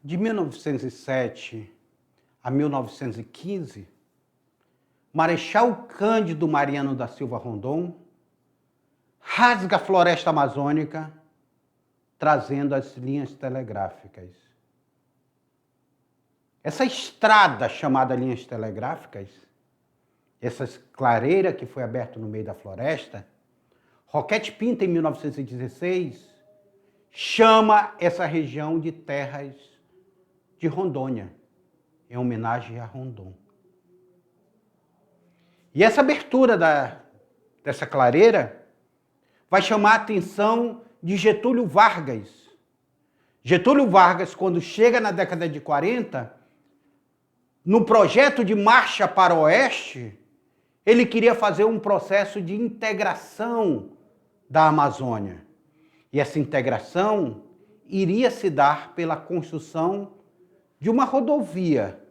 De 1907 a 1915, Marechal Cândido Mariano da Silva Rondon rasga a floresta amazônica, trazendo as linhas telegráficas. Essa estrada chamada linhas telegráficas, essa clareira que foi aberta no meio da floresta, Roquete Pinto, em 1916, chama essa região de terras de Rondônia, em homenagem a Rondon. E essa abertura dessa clareira vai chamar a atenção de Getúlio Vargas. Getúlio Vargas, quando chega na década de 40, no projeto de Marcha para o Oeste, ele queria fazer um processo de integração da Amazônia. E essa integração iria se dar pela construção de uma rodovia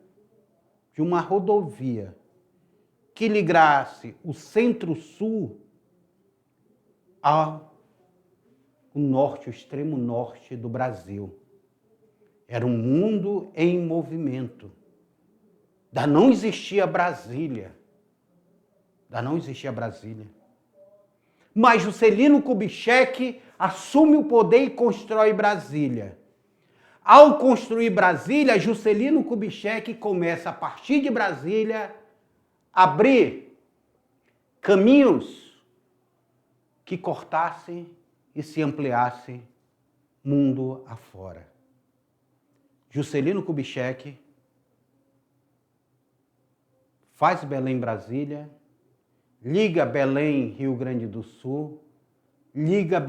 que ligasse o Centro-Sul ao norte, o extremo norte do Brasil. Era um mundo em movimento. Ainda não existia Brasília. Mas Juscelino Kubitschek assume o poder e constrói Brasília. Ao construir Brasília, Juscelino Kubitschek começa, a partir de Brasília, a abrir caminhos que cortassem e se ampliassem mundo afora. Juscelino Kubitschek faz Belém-Brasília, liga Belém-Rio Grande do Sul, liga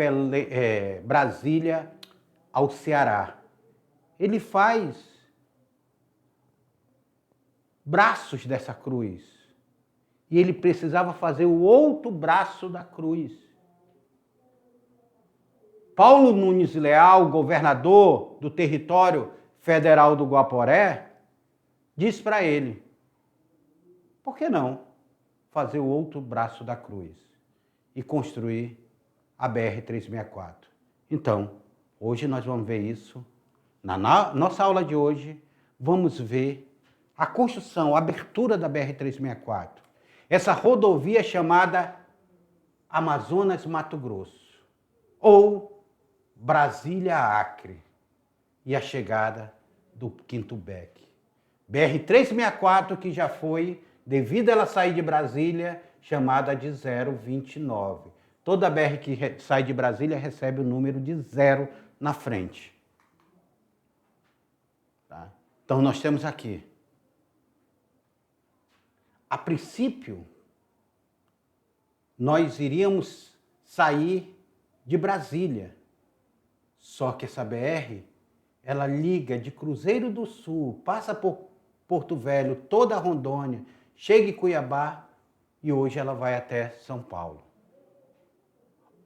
Brasília ao Ceará. Ele faz braços dessa cruz. E ele precisava fazer o outro braço da cruz. Paulo Nunes Leal, governador do território federal do Guaporé, diz para ele: por que não fazer o outro braço da cruz e construir a BR-364? Então, hoje nós vamos ver isso. Na nossa aula de hoje, vamos ver a construção, a abertura da BR-364. Essa rodovia chamada Amazonas-Mato Grosso, ou Brasília-Acre, e a chegada do Quinto Beck. BR-364 que já foi, devido a ela sair de Brasília, chamada de 029. Toda BR que sai de Brasília recebe o número de 0 na frente. Tá? Então nós temos aqui. A princípio, nós iríamos sair de Brasília. Só que essa BR, ela liga de Cruzeiro do Sul, passa por Porto Velho, toda a Rondônia, chega em Cuiabá e hoje ela vai até São Paulo.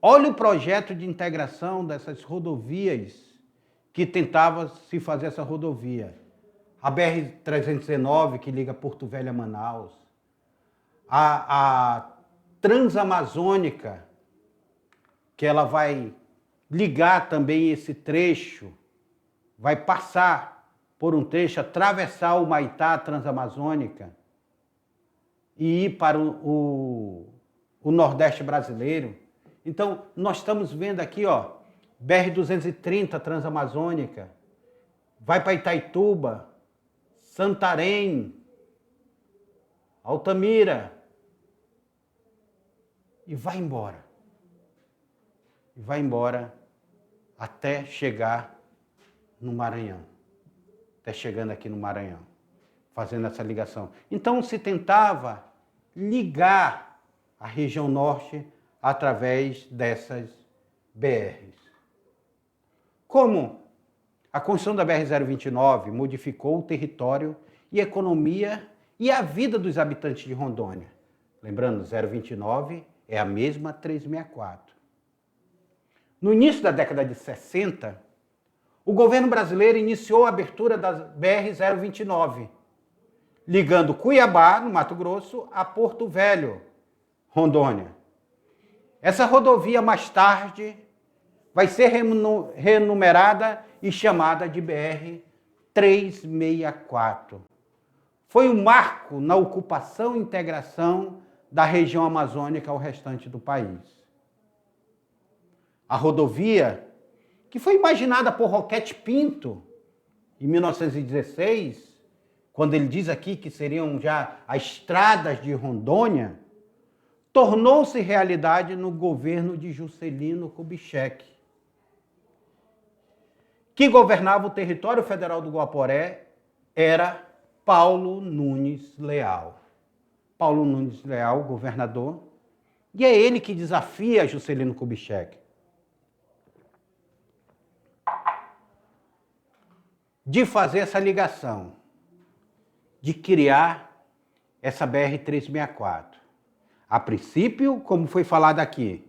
Olha o projeto de integração dessas rodovias que tentava se fazer essa rodovia. A BR-319, que liga Porto Velho a Manaus. A Transamazônica, que ela vai ligar também esse trecho, vai passar por um trecho, atravessar o Maitá, Transamazônica, e ir para o Nordeste brasileiro. Então, nós estamos vendo aqui, ó, BR-230, Transamazônica, vai para Itaituba, Santarém, Altamira, e vai embora. E vai embora até chegar no Maranhão. Até chegando aqui no Maranhão, fazendo essa ligação. Então se tentava ligar a região norte através dessas BRs. Como a construção da BR-029 modificou o território e a economia e a vida dos habitantes de Rondônia. Lembrando, 029 é a mesma 364. No início da década de 60, o governo brasileiro iniciou a abertura da BR-029, ligando Cuiabá, no Mato Grosso, a Porto Velho, Rondônia. Essa rodovia, mais tarde, vai ser renumerada e chamada de BR 364. Foi um marco na ocupação e integração da região amazônica ao restante do país. A rodovia, que foi imaginada por Roquete Pinto em 1916, quando ele diz aqui que seriam já as estradas de Rondônia, tornou-se realidade no governo de Juscelino Kubitschek, que governava o território federal do Guaporé, era Paulo Nunes Leal. Paulo Nunes Leal, governador, e é ele que desafia Juscelino Kubitschek de fazer essa ligação, de criar essa BR-364. A princípio, como foi falado aqui,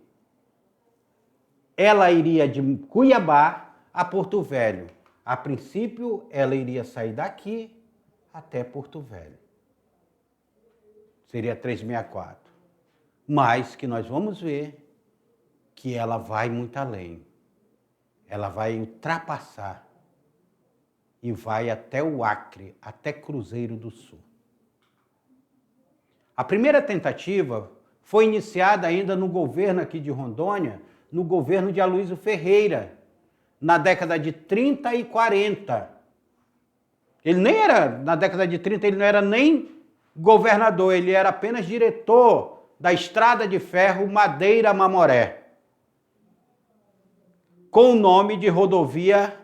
ela iria de Cuiabá a Porto Velho. A princípio, ela iria sair daqui até Porto Velho. Seria 364. Mas que nós vamos ver que ela vai muito além. Ela vai ultrapassar e vai até o Acre, até Cruzeiro do Sul. A primeira tentativa foi iniciada ainda no governo aqui de Rondônia, no governo de Aloysio Ferreira, na década de 30 e 40. Ele nem era, na década de 30, ele não era nem governador, ele era apenas diretor da estrada de ferro Madeira-Mamoré, com o nome de rodovia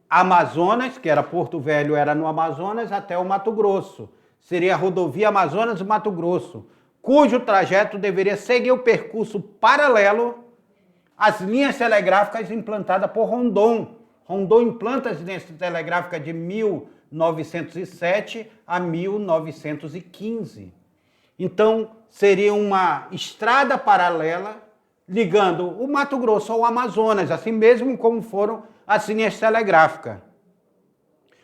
Amazonas, que era Porto Velho, era no Amazonas, até o Mato Grosso. Seria a rodovia Amazonas-Mato Grosso, cujo trajeto deveria seguir o percurso paralelo às linhas telegráficas implantadas por Rondon. Rondon implanta as linhas telegráficas de 1907 a 1915. Então, seria uma estrada paralela ligando o Mato Grosso ao Amazonas, assim mesmo como foram as linhas telegráficas.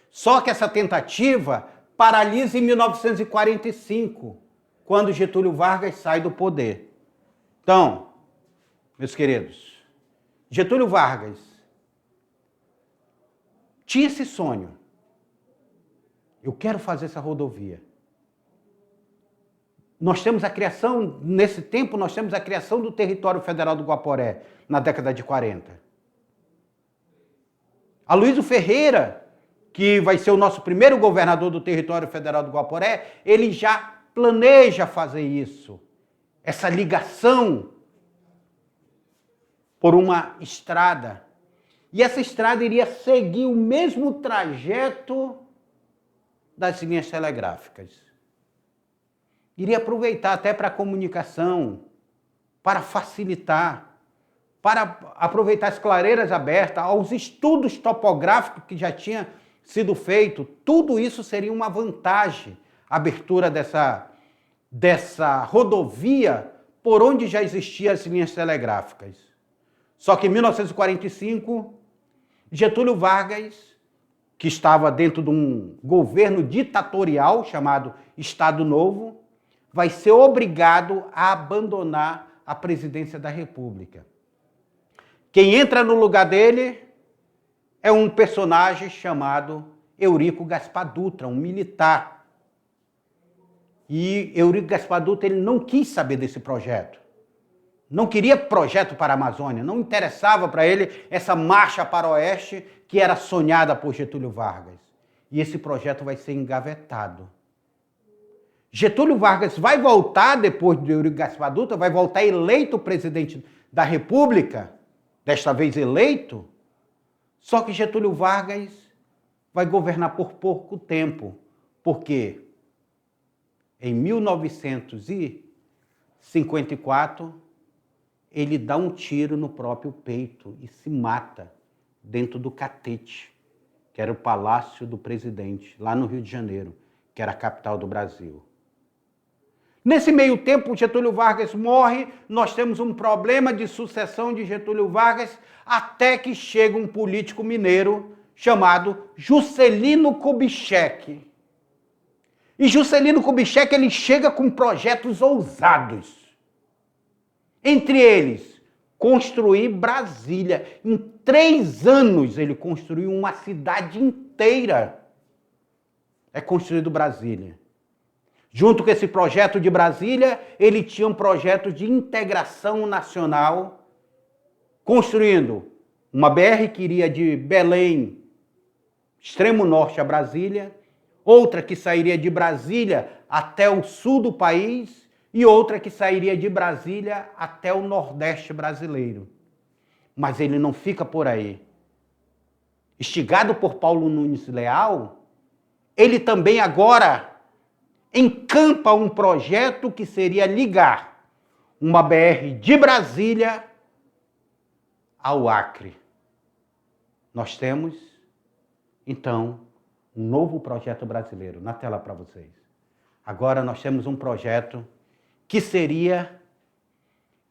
Só que essa tentativa paralisa em 1945, quando Getúlio Vargas sai do poder. Então, meus queridos, Getúlio Vargas tinha esse sonho. Eu quero fazer essa rodovia. Nós temos a criação, nesse tempo, nós temos a criação do território federal do Guaporé, na década de 40. Aloysio Ferreira, que vai ser o nosso primeiro governador do território federal do Guaporé, ele já planeja fazer isso. Essa ligação por uma estrada. E essa estrada iria seguir o mesmo trajeto das linhas telegráficas. Iria aproveitar até para a comunicação, para facilitar, para aproveitar as clareiras abertas, aos estudos topográficos que já tinha sido feito. Tudo isso seria uma vantagem, a abertura dessa rodovia por onde já existiam as linhas telegráficas. Só que em 1945, Getúlio Vargas, que estava dentro de um governo ditatorial chamado Estado Novo, vai ser obrigado a abandonar a presidência da República. Quem entra no lugar dele é um personagem chamado Eurico Gaspar Dutra, um militar. E Eurico Gaspar Dutra ele não quis saber desse projeto. Não queria projeto para a Amazônia, não interessava para ele essa marcha para o oeste que era sonhada por Getúlio Vargas. E esse projeto vai ser engavetado. Getúlio Vargas vai voltar, depois de Eurico Gaspar Dutra, vai voltar eleito presidente da República, desta vez eleito, só que Getúlio Vargas vai governar por pouco tempo, porque em 1954 ele dá um tiro no próprio peito e se mata dentro do Catete, que era o Palácio do Presidente, lá no Rio de Janeiro, que era a capital do Brasil. Nesse meio tempo, Getúlio Vargas morre, nós temos um problema de sucessão de Getúlio Vargas, até que chega um político mineiro chamado Juscelino Kubitschek. E Juscelino Kubitschek ele chega com projetos ousados. Entre eles, construir Brasília. Em 3 anos ele construiu uma cidade inteira é construído Brasília. Junto com esse projeto de Brasília, ele tinha um projeto de integração nacional, construindo uma BR que iria de Belém, extremo norte, a Brasília, outra que sairia de Brasília até o sul do país e outra que sairia de Brasília até o nordeste brasileiro. Mas ele não fica por aí. Instigado por Paulo Nunes Leal, ele também agora encampa um projeto que seria ligar uma BR de Brasília ao Acre. Nós temos, então, um novo projeto brasileiro. Na tela para vocês. Agora nós temos um projeto que seria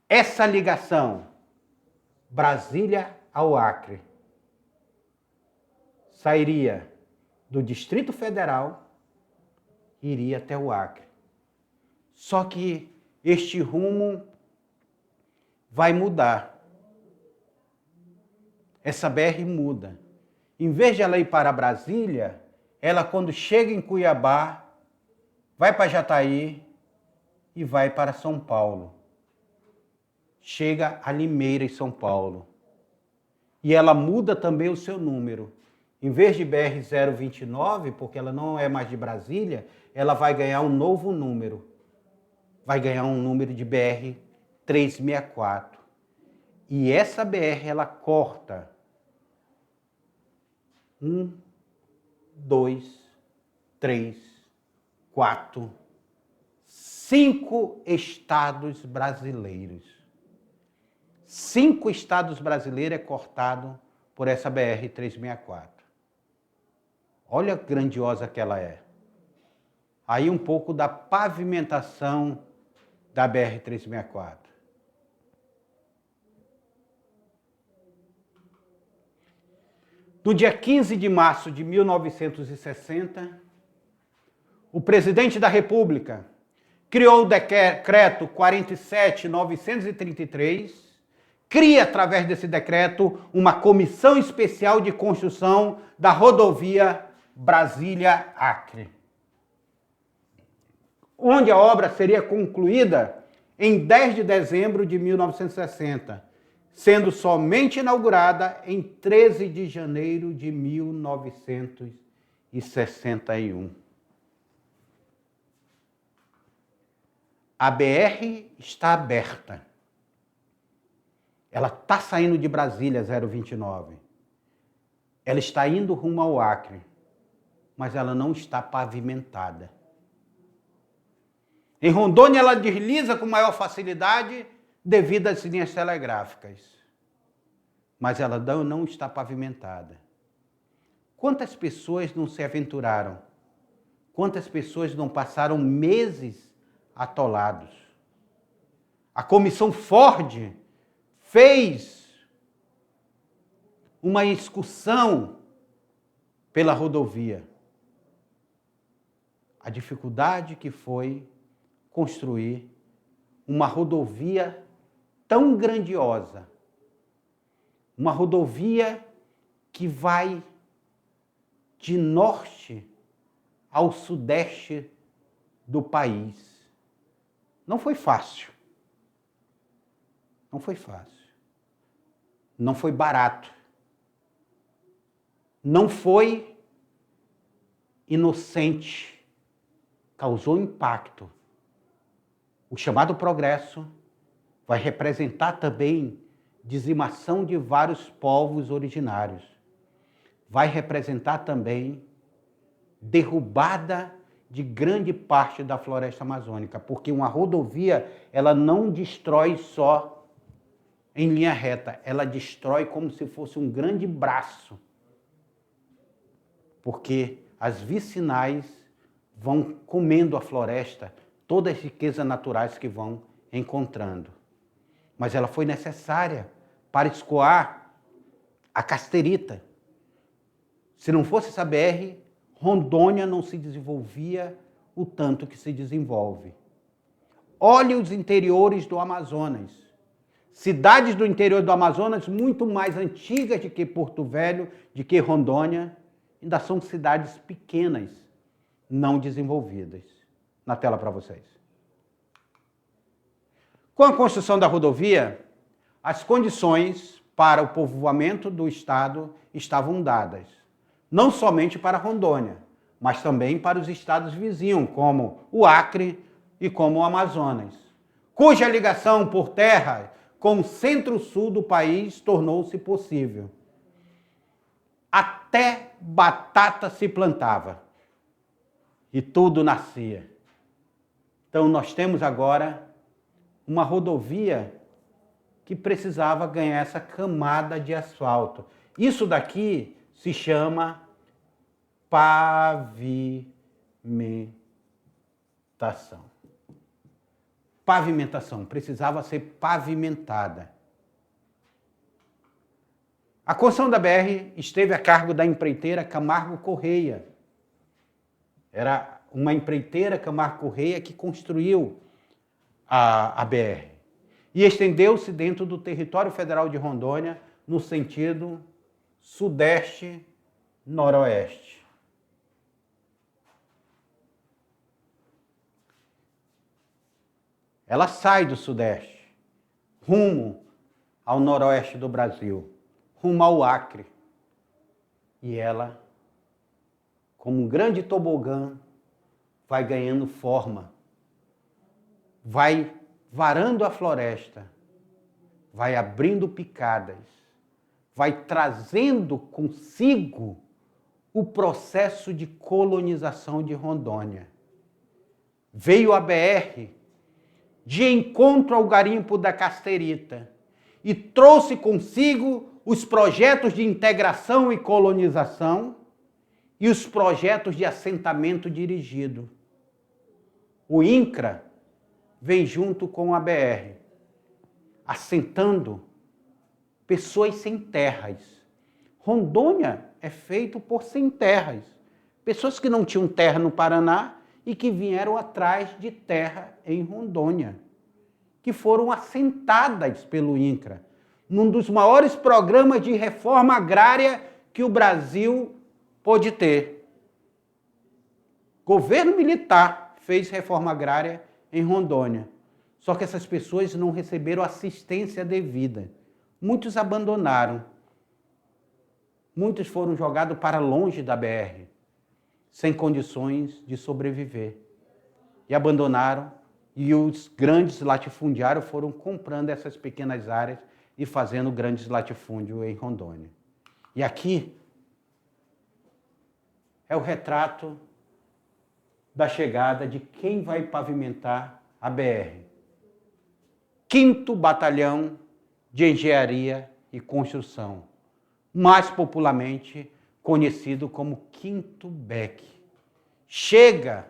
essa ligação Brasília ao Acre. Sairia do Distrito Federal e iria até o Acre. Só que este rumo vai mudar. Essa BR muda. Em vez de ela ir para Brasília, ela quando chega em Cuiabá, vai para Jataí e vai para São Paulo. Chega a Limeira, em São Paulo. E ela muda também o seu número. Em vez de BR-029, porque ela não é mais de Brasília, ela vai ganhar um novo número. Vai ganhar um número de BR-364. E essa BR, ela corta 1, 2, 3, 4, 5 estados brasileiros. 5 estados brasileiros é cortado por essa BR-364. Olha a grandiosa que ela é. Aí um pouco da pavimentação da BR-364. No dia 15 de março de 1960, o presidente da República criou o decreto 47.933, cria, através desse decreto, uma comissão especial de construção da rodovia Brasília-Acre, onde a obra seria concluída em 10 de dezembro de 1960, sendo somente inaugurada em 13 de janeiro de 1961. A BR está aberta. Ela está saindo de Brasília, 029. Ela está indo rumo ao Acre, mas ela não está pavimentada. Em Rondônia, ela desliza com maior facilidade devido às linhas telegráficas. Mas ela não está pavimentada. Quantas pessoas não se aventuraram? Quantas pessoas não passaram meses atolados? A comissão Ford fez uma excursão pela rodovia. A dificuldade que foi construir uma rodovia tão grandiosa, uma rodovia que vai de norte ao sudeste do país. Não foi fácil. Não foi fácil. Não foi barato. Não foi inocente. Causou impacto. O chamado progresso vai representar também dizimação de vários povos originários. Vai representar também derrubada de grande parte da floresta amazônica, porque uma rodovia, ela não destrói só em linha reta, ela destrói como se fosse um grande braço, porque as vicinais vão comendo a floresta, todas as riquezas naturais que vão encontrando. Mas ela foi necessária para escoar a casterita. Se não fosse essa BR, Rondônia não se desenvolvia o tanto que se desenvolve. Olhe os interiores do Amazonas. Cidades do interior do Amazonas muito mais antigas do que Porto Velho, de que Rondônia, ainda são cidades pequenas, não desenvolvidas. Na tela para vocês. Com a construção da rodovia, as condições para o povoamento do estado estavam dadas, não somente para Rondônia, mas também para os estados vizinhos, como o Acre e como o Amazonas, cuja ligação por terra com o centro-sul do país tornou-se possível. Até batata se plantava e tudo nascia. Então nós temos agora uma rodovia que precisava ganhar essa camada de asfalto. Isso daqui se chama pavimentação. Pavimentação, precisava ser pavimentada. A construção da BR esteve a cargo da empreiteira Camargo Correia. Era uma empreiteira Camargo Correia que construiu a BR. E estendeu-se dentro do território federal de Rondônia no sentido sudeste-noroeste. Ela sai do sudeste, rumo ao noroeste do Brasil, rumo ao Acre. E ela, como um grande tobogã, vai ganhando forma, vai varando a floresta, vai abrindo picadas, vai trazendo consigo o processo de colonização de Rondônia. Veio a BR de encontro ao garimpo da Casterita e trouxe consigo os projetos de integração e colonização e os projetos de assentamento dirigido. O INCRA vem junto com a BR, assentando pessoas sem terras. Rondônia é feito por sem terras. Pessoas que não tinham terra no Paraná e que vieram atrás de terra em Rondônia, que foram assentadas pelo INCRA, num dos maiores programas de reforma agrária que o Brasil pôde ter. Governo militar fez reforma agrária em Rondônia. Só que essas pessoas não receberam assistência devida. Muitos abandonaram. Muitos foram jogados para longe da BR, sem condições de sobreviver. E abandonaram, e os grandes latifundiários foram comprando essas pequenas áreas e fazendo grandes latifúndios em Rondônia. E aqui é o retrato da chegada de quem vai pavimentar a BR. 5º Batalhão de Engenharia e Construção, mais popularmente conhecido como 5º BEC. Chega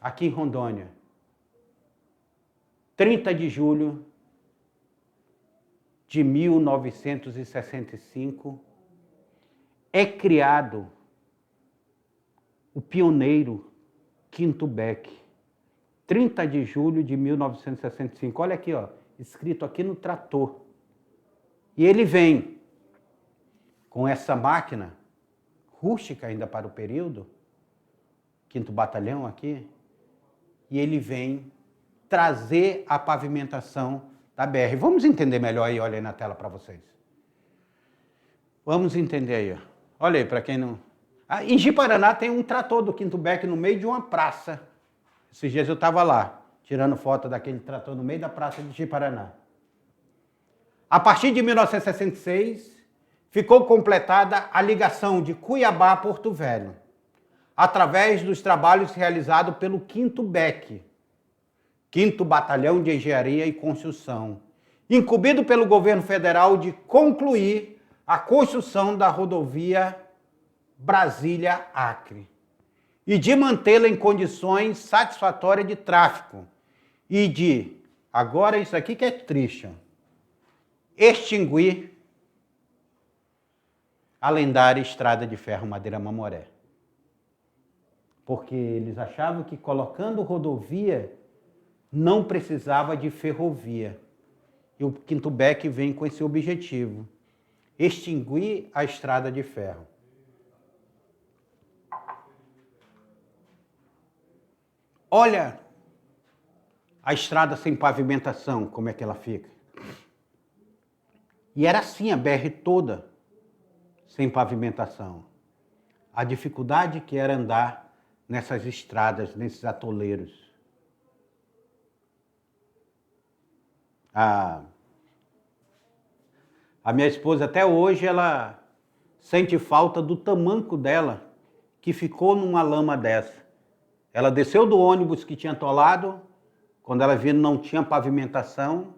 aqui em Rondônia, 30 de julho de 1965, é criado o pioneiro 5º BEC, 30 de julho de 1965. Olha aqui, ó, escrito aqui no trator. E ele vem com essa máquina rústica ainda para o período, 5º Batalhão aqui, e ele vem trazer a pavimentação da BR. Vamos entender melhor aí, olha aí na tela para vocês. Vamos entender aí. Olha aí, para quem não... em Ji-Paraná tem um trator do 5º BEC no meio de uma praça. Esses dias eu estava lá, tirando foto daquele trator no meio da praça de Ji-Paraná. A partir de 1966, ficou completada a ligação de Cuiabá a Porto Velho, através dos trabalhos realizados pelo 5º BEC, 5º Batalhão de Engenharia e Construção, incumbido pelo governo federal de concluir a construção da rodovia Brasília-Acre e de mantê-la em condições satisfatórias de tráfego e de, agora isso aqui que é triste, extinguir a lendária Estrada de Ferro Madeira Mamoré. Porque eles achavam que colocando rodovia não precisava de ferrovia. E o 5º BEC vem com esse objetivo, extinguir a Estrada de Ferro. Olha a estrada sem pavimentação, como é que ela fica. E era assim a BR toda, sem pavimentação. A dificuldade que era andar nessas estradas, nesses atoleiros. A minha esposa, até hoje, ela sente falta do tamanco dela, que ficou numa lama dessa. Ela desceu do ônibus que tinha atolado, quando ela viu não tinha pavimentação.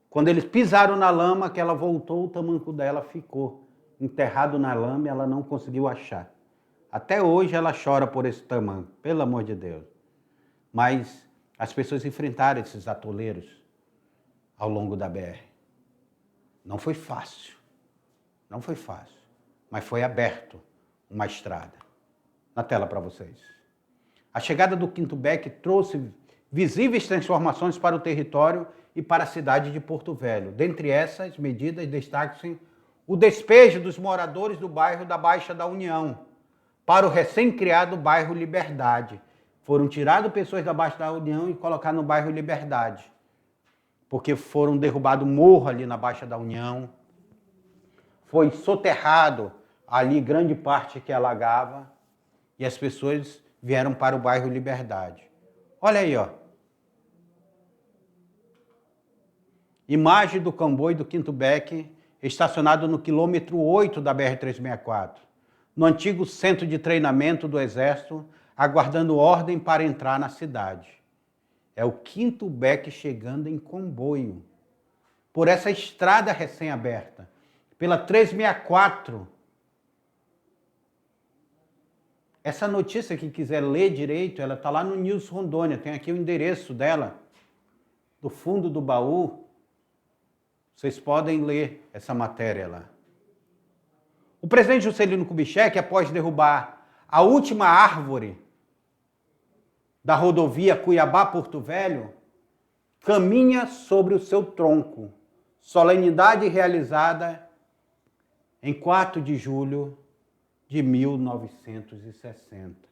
Quando eles pisaram na lama, que ela voltou, o tamanco dela ficou enterrado na lama e ela não conseguiu achar. Até hoje ela chora por esse tamanco, pelo amor de Deus. Mas as pessoas enfrentaram esses atoleiros ao longo da BR. Não foi fácil, mas foi aberto uma estrada. Na tela para vocês. A chegada do Quinto BEC trouxe visíveis transformações para o território e para a cidade de Porto Velho. Dentre essas medidas, destacam-se o despejo dos moradores do bairro da Baixa da União para o recém-criado bairro Liberdade. Foram tiradas pessoas da Baixa da União e colocadas no bairro Liberdade, porque foram derrubados morro ali na Baixa da União, foi soterrado ali grande parte que alagava e as pessoas vieram para o bairro Liberdade. Olha aí, ó. Imagem do comboio do Quinto BEC estacionado no quilômetro 8 da BR-364, no antigo centro de treinamento do Exército, aguardando ordem para entrar na cidade. É o Quinto BEC chegando em comboio, por essa estrada recém-aberta, pela 364. Essa notícia, que quiser ler direito, ela está lá no News Rondônia, tem aqui o endereço dela, do fundo do baú. Vocês podem ler essa matéria lá. O presidente Juscelino Kubitschek, após derrubar a última árvore da rodovia Cuiabá-Porto Velho, caminha sobre o seu tronco. Solenidade realizada em 4 de julho de 1960.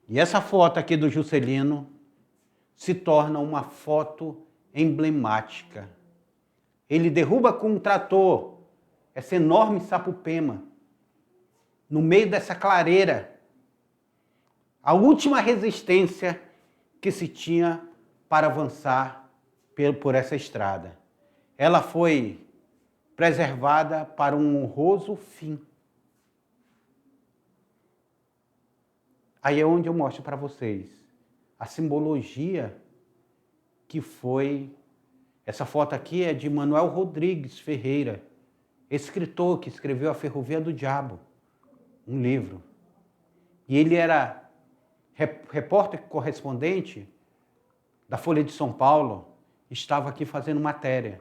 E essa foto aqui do Juscelino se torna uma foto emblemática. Ele derruba com um trator essa enorme sapupema no meio dessa clareira. A última resistência que se tinha para avançar por essa estrada. Ela foi preservada para um honroso fim. Aí é onde eu mostro para vocês a simbologia que foi. Essa foto aqui é de Manuel Rodrigues Ferreira, escritor que escreveu A Ferrovia do Diabo, um livro. E ele era repórter correspondente da Folha de São Paulo, estava aqui fazendo matéria.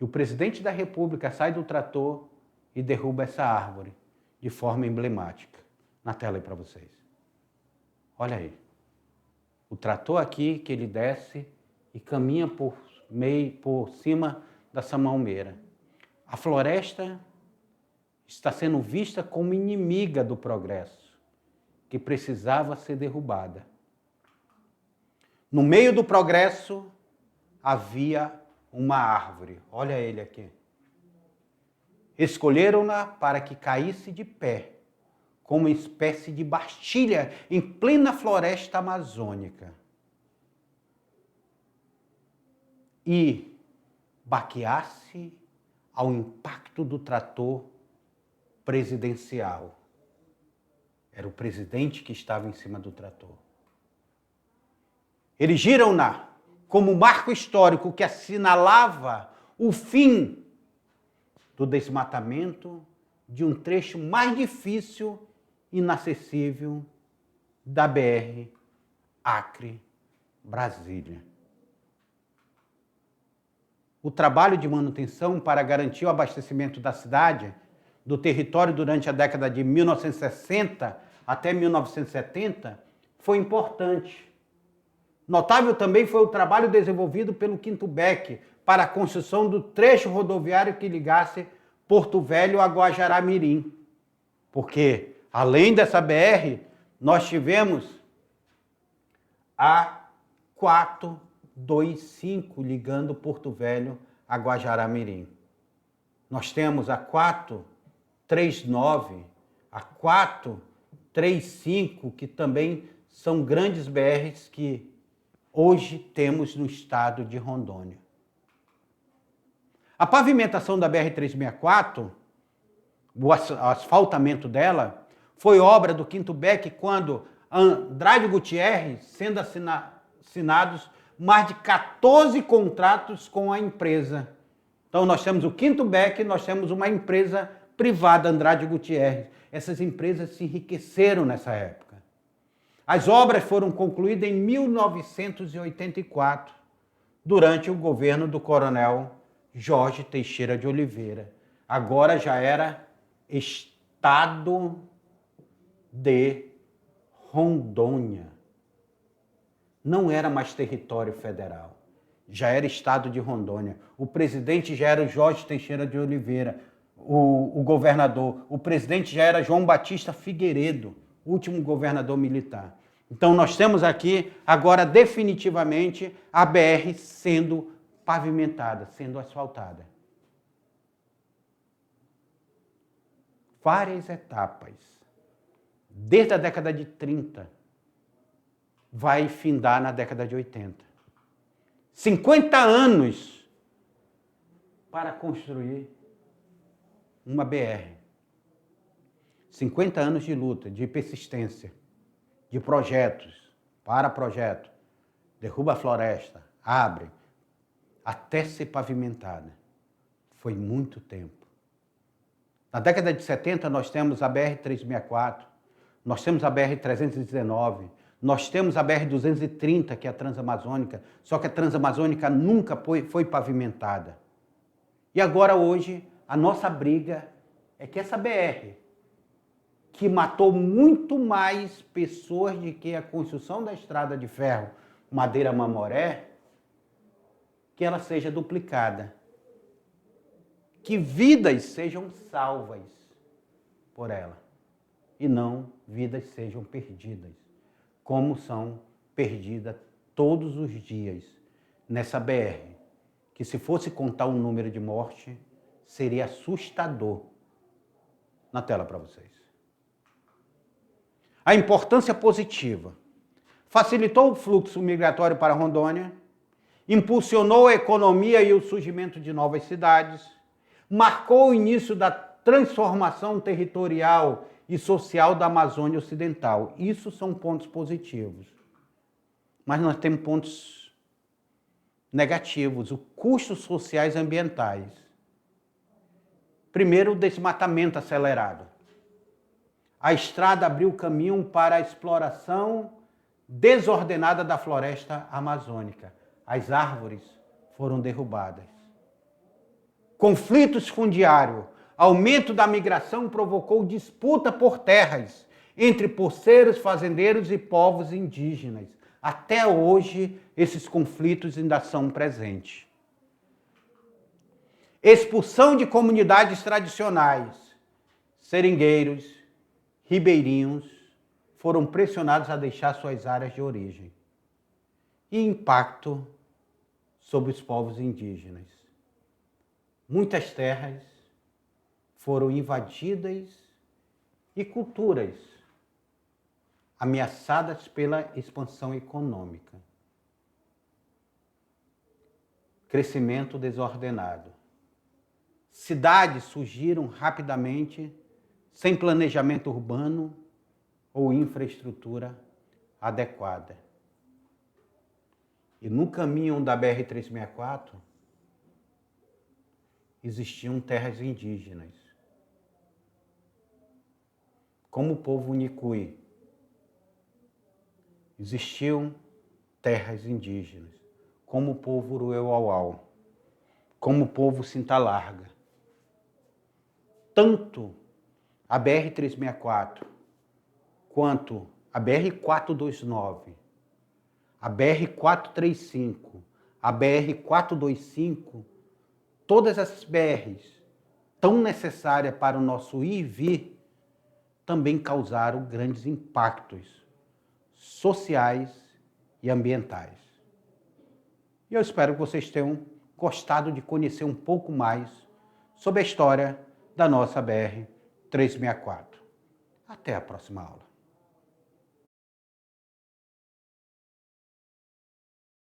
E o presidente da República sai do trator e derruba essa árvore de forma emblemática. Na tela aí para vocês. Olha aí. O trator aqui que ele desce e caminha por cima da Samambaia. A floresta está sendo vista como inimiga do progresso, que precisava ser derrubada. No meio do progresso havia uma árvore. Olha ele aqui. Escolheram-na para que caísse de pé, como uma espécie de bastilha em plena floresta amazônica. E baqueasse ao impacto do trator presidencial. Era o presidente que estava em cima do trator. Erigiram-na como marco histórico que assinalava o fim do desmatamento de um trecho mais difícil e inacessível da BR Acre-Brasília. O trabalho de manutenção para garantir o abastecimento da cidade, do território durante a década de 1960 até 1970, foi importante. Notável também foi o trabalho desenvolvido pelo Quinto BEC para a construção do trecho rodoviário que ligasse Porto Velho a Guajará-Mirim. Porque, além dessa BR, nós tivemos a 425 ligando Porto Velho a Guajará-Mirim. Nós temos a 439, a 435, que também são grandes BRs que hoje temos no estado de Rondônia. A pavimentação da BR-364, o asfaltamento dela, foi obra do Quinto BEC quando Andrade Gutierrez, sendo assinados mais de 14 contratos com a empresa. Então nós temos o Quinto BEC, nós temos uma empresa privada, Andrade Gutierrez. Essas empresas se enriqueceram nessa época. As obras foram concluídas em 1984, durante o governo do coronel Jorge Teixeira de Oliveira. Agora já era Estado de Rondônia. Não era mais território federal, já era Estado de Rondônia. O presidente já era o Jorge Teixeira de Oliveira, o governador. O presidente já era João Batista Figueiredo, último governador militar. Então nós temos aqui agora definitivamente a BR sendo pavimentada, sendo asfaltada. Várias etapas. Desde a década de 30, vai findar na década de 80. 50 anos para construir uma BR. 50 anos de luta, de persistência, de projetos, para projeto, derruba a floresta, abre, até ser pavimentada. Foi muito tempo. Na década de 70, nós temos a BR-364, nós temos a BR-319, nós temos a BR-230, que é a Transamazônica, só que a Transamazônica nunca foi pavimentada. E agora, hoje, a nossa briga é que essa BR, que matou muito mais pessoas do que a construção da estrada de ferro Madeira-Mamoré, que ela seja duplicada. Que vidas sejam salvas por ela e não vidas sejam perdidas, como são perdidas todos os dias nessa BR, que se fosse contar o número de mortes, seria assustador. Na tela para vocês. A importância positiva. Facilitou o fluxo migratório para Rondônia, impulsionou a economia e o surgimento de novas cidades, marcou o início da transformação territorial e social da Amazônia Ocidental. Isso são pontos positivos. Mas nós temos pontos negativos, os custos sociais e ambientais. Primeiro, o desmatamento acelerado. A estrada abriu caminho para a exploração desordenada da floresta amazônica. As árvores foram derrubadas. Conflitos fundiários. Aumento da migração provocou disputa por terras entre poceiros, fazendeiros e povos indígenas. Até hoje, esses conflitos ainda são presentes. Expulsão de comunidades tradicionais. Seringueiros, ribeirinhos foram pressionados a deixar suas áreas de origem. E impacto sobre os povos indígenas. Muitas terras foram invadidas e culturas ameaçadas pela expansão econômica. Crescimento desordenado. Cidades surgiram rapidamente, sem planejamento urbano ou infraestrutura adequada. E no caminho da BR-364, existiam terras indígenas, como o povo Unicui. Existiam terras indígenas, como o povo Urueuauau, como o povo Cinta Larga. Tanto a BR-364, quanto a BR-429, a BR-435, a BR-425, todas essas BRs tão necessárias para o nosso ir e vir, também causaram grandes impactos sociais e ambientais. E eu espero que vocês tenham gostado de conhecer um pouco mais sobre a história da nossa BR-364. Até a próxima aula.